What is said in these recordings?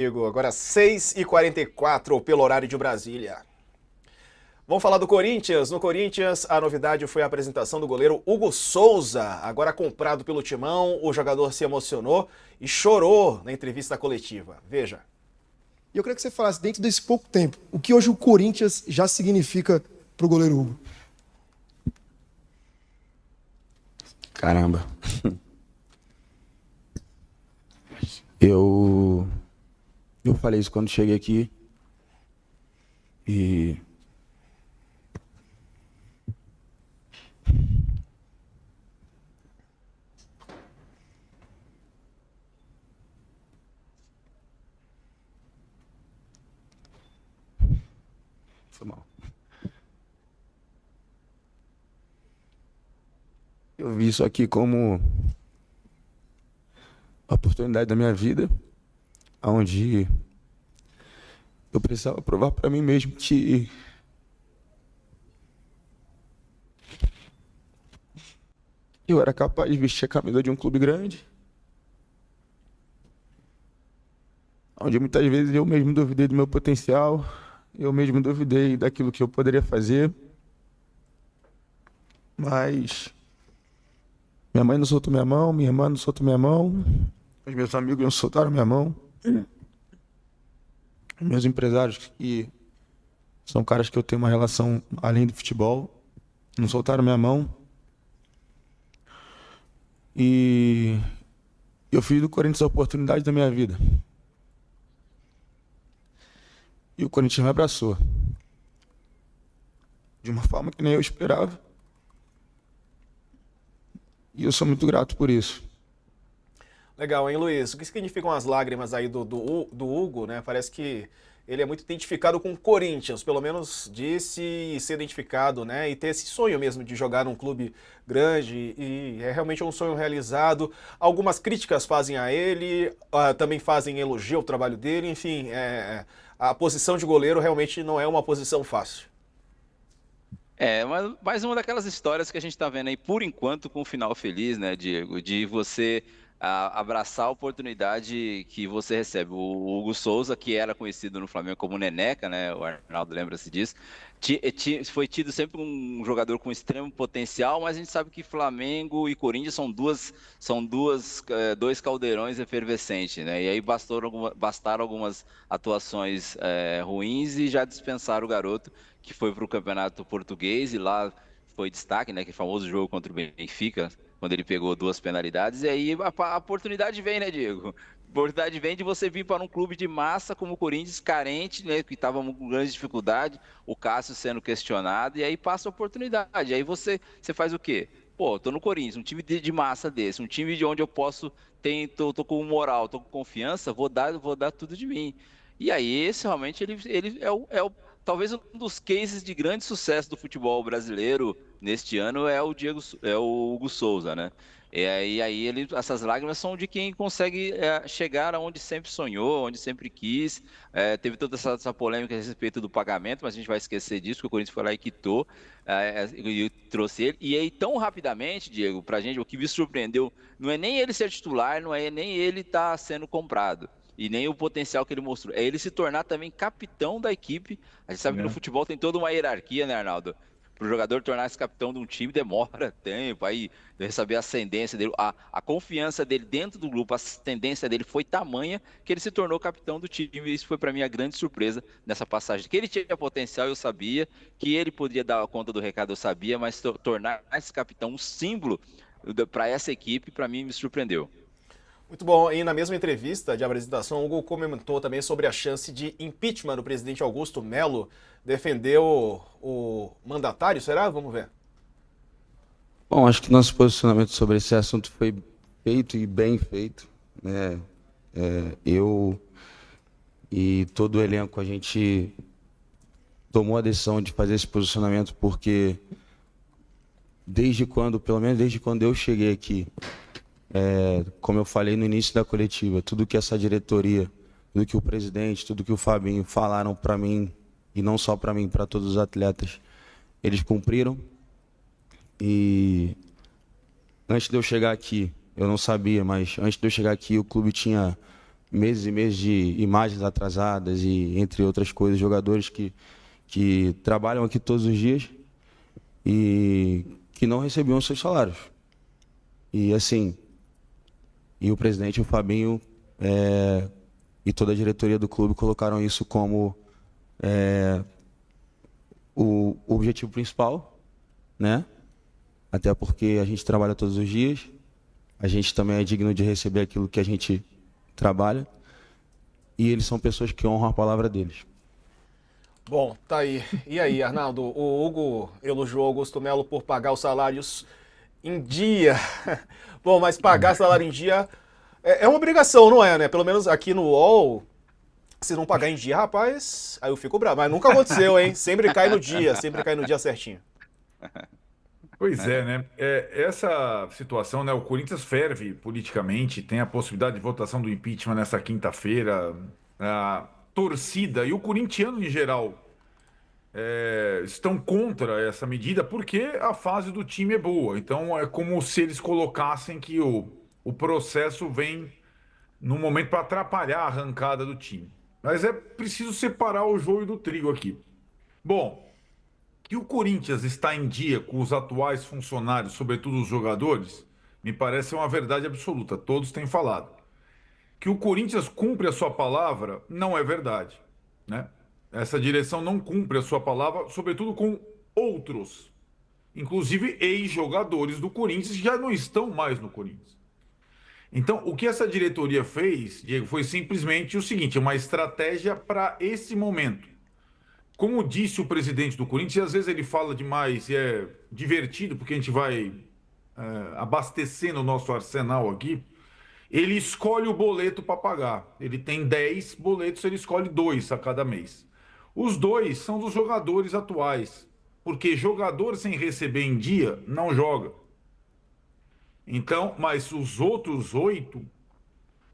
Agora 6h44 pelo horário de Brasília. Vamos falar do Corinthians. No Corinthians, a novidade foi a apresentação do goleiro Hugo Souza. Agora comprado pelo Timão, o jogador se emocionou e chorou na entrevista coletiva. Veja. E eu queria que você falasse, dentro desse pouco tempo, o que hoje o Corinthians já significa para o goleiro Hugo? Caramba. Eu falei isso quando cheguei aqui e foi mal. Eu vi isso aqui como a oportunidade da minha vida, onde eu precisava provar para mim mesmo que eu era capaz de vestir a camisa de um clube grande, onde muitas vezes eu mesmo duvidei do meu potencial, eu mesmo duvidei daquilo que eu poderia fazer, mas minha mãe não soltou minha mão, minha irmã não soltou minha mão, os meus amigos não soltaram minha mão, meus empresários, que são caras que eu tenho uma relação além do futebol, não soltaram minha mão. E eu fiz do Corinthians a oportunidade da minha vida. E o Corinthians me abraçou. De uma forma que nem eu esperava. E eu sou muito grato por isso. Legal, hein, Luiz? O que significam as lágrimas aí do Hugo, né? Parece que ele é muito identificado com o Corinthians, pelo menos disse ser identificado, né? E ter esse sonho mesmo de jogar num clube grande, e é realmente um sonho realizado. Algumas críticas fazem a ele, também fazem elogio ao trabalho dele, enfim, a posição de goleiro realmente não é uma posição fácil. Mas mais uma daquelas histórias que a gente está vendo aí, por enquanto, com um final feliz, né, Diego? De você abraçar a oportunidade que você recebe. O Hugo Souza, que era conhecido no Flamengo como Neneca, né? O Arnaldo lembra-se disso. Foi tido sempre um jogador com extremo potencial, mas a gente sabe que Flamengo e Corinthians dois caldeirões efervescentes, né? E aí bastaram algumas atuações ruins e já dispensaram o garoto, que foi para o Campeonato Português e lá foi destaque, né? Que é o famoso jogo contra o Benfica, quando ele pegou 2 penalidades. E aí a oportunidade vem, né, Diego? A oportunidade vem de você vir para um clube de massa como o Corinthians, carente, né? Que estava com grande dificuldade, o Cássio sendo questionado, e aí passa a oportunidade. Aí você faz o quê? Pô, tô no Corinthians, um time de massa desse, um time de onde eu posso tô com moral, tô com confiança, vou dar tudo de mim. E aí, esse realmente ele talvez um dos cases de grande sucesso do futebol brasileiro neste ano é o Hugo Souza, né? Essas lágrimas são de quem consegue chegar aonde sempre sonhou, onde sempre quis. Teve toda essa polêmica a respeito do pagamento, mas a gente vai esquecer disso, que o Corinthians foi lá e quitou, e trouxe ele. E aí, tão rapidamente, Diego, pra gente, o que me surpreendeu, não é nem ele ser titular, não é nem ele estar sendo comprado e nem o potencial que ele mostrou. É ele se tornar também capitão da equipe. A gente sabe que no futebol tem toda uma hierarquia, né, Arnaldo? Para o jogador tornar-se capitão de um time demora tempo, aí receber a ascendência dele, a confiança dele dentro do grupo, a ascendência dele foi tamanha que ele se tornou capitão do time. E isso foi para mim a grande surpresa nessa passagem. Que ele tinha potencial, eu sabia, que ele poderia dar conta do recado, eu sabia, mas tornar esse capitão um símbolo para essa equipe, para mim, me surpreendeu. Muito bom. E na mesma entrevista de apresentação, o Hugo comentou também sobre a chance de impeachment do presidente Augusto Melo. Defendeu o mandatário, será? Vamos ver. Bom, acho que nosso posicionamento sobre esse assunto foi feito e bem feito, né? Eu e todo o elenco, a gente tomou a decisão de fazer esse posicionamento porque pelo menos desde quando eu cheguei aqui, como eu falei no início da coletiva, tudo que essa diretoria, tudo que o presidente, tudo que o Fabinho falaram para mim, e não só para mim, para todos os atletas, eles cumpriram. E antes de eu chegar aqui, eu não sabia, mas antes de eu chegar aqui, o clube tinha meses e meses de imagens atrasadas e entre outras coisas, jogadores que trabalham aqui todos os dias e que não recebiam seus salários. E assim, e o presidente, o Fabinho, e toda a diretoria do clube colocaram isso como o objetivo principal, né? Até porque a gente trabalha todos os dias, a gente também é digno de receber aquilo que a gente trabalha, e eles são pessoas que honram a palavra deles. Bom, tá aí. E aí, Arnaldo? O Hugo elogiou Augusto Melo por pagar os salários em dia. Bom, mas pagar salário em dia é uma obrigação, não é, né? Pelo menos aqui no UOL, se não pagar em dia, rapaz, aí eu fico bravo. Mas nunca aconteceu, hein? Sempre cai no dia certinho. Pois é, né? Essa situação, né? O Corinthians ferve politicamente, tem a possibilidade de votação do impeachment nessa quinta-feira. A torcida e o corintiano em geral estão contra essa medida porque a fase do time é boa. Então é como se eles colocassem que o processo vem num momento para atrapalhar a arrancada do time. Mas é preciso separar o joio do trigo aqui. Bom, que o Corinthians está em dia com os atuais funcionários, sobretudo os jogadores, me parece uma verdade absoluta. Todos têm falado. Que o Corinthians cumpre a sua palavra não é verdade, né? Essa direção não cumpre a sua palavra, sobretudo com outros, inclusive ex-jogadores do Corinthians que já não estão mais no Corinthians. Então, o que essa diretoria fez, Diego, foi simplesmente o seguinte: uma estratégia para esse momento. Como disse o presidente do Corinthians, e às vezes ele fala demais e é divertido, porque a gente vai abastecendo o nosso arsenal aqui. Ele escolhe o boleto para pagar. Ele tem 10 boletos, ele escolhe 2 a cada mês. Os 2 são dos jogadores atuais, porque jogador sem receber em dia não joga. Então, mas os outros 8,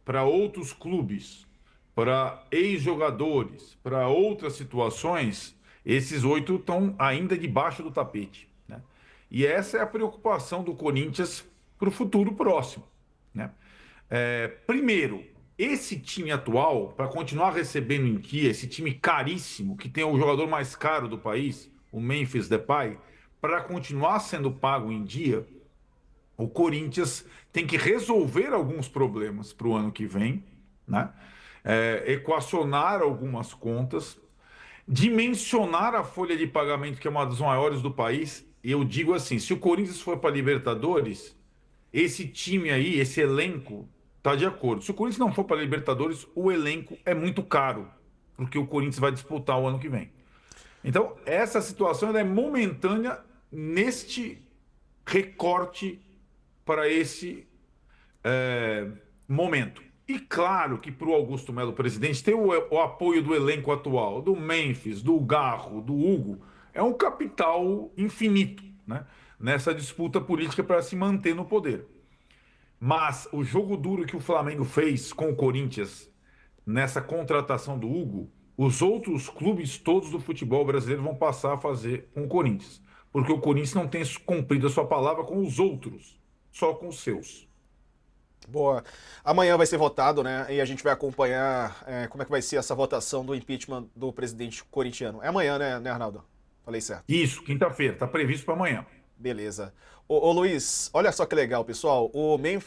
para outros clubes, para ex-jogadores, para outras situações, esses 8 estão ainda debaixo do tapete, né? E essa é a preocupação do Corinthians para o futuro próximo, né? Primeiro, esse time atual, para continuar recebendo em dia, esse time caríssimo, que tem o jogador mais caro do país, o Memphis Depay, para continuar sendo pago em dia, o Corinthians tem que resolver alguns problemas para o ano que vem, né? Equacionar algumas contas, dimensionar a folha de pagamento, que é uma das maiores do país. E eu digo assim, se o Corinthians for para a Libertadores, esse time aí, esse elenco, está de acordo. Se o Corinthians não for para a Libertadores, o elenco é muito caro, porque o Corinthians vai disputar o ano que vem. Então, essa situação ela é momentânea neste recorte para esse momento. E claro que para o Augusto Melo, presidente, ter o apoio do elenco atual, do Memphis, do Garro, do Hugo, é um capital infinito, né? Nessa disputa política para se manter no poder. Mas o jogo duro que o Flamengo fez com o Corinthians nessa contratação do Hugo, os outros clubes todos do futebol brasileiro vão passar a fazer com o Corinthians. Porque o Corinthians não tem cumprido a sua palavra com os outros, só com os seus. Boa. Amanhã vai ser votado, né? E a gente vai acompanhar como é que vai ser essa votação do impeachment do presidente corintiano. É amanhã, né, Arnaldo? Falei certo. Isso, quinta-feira. Está previsto para amanhã. Beleza. Ô Luiz, olha só que legal, pessoal. O Memphis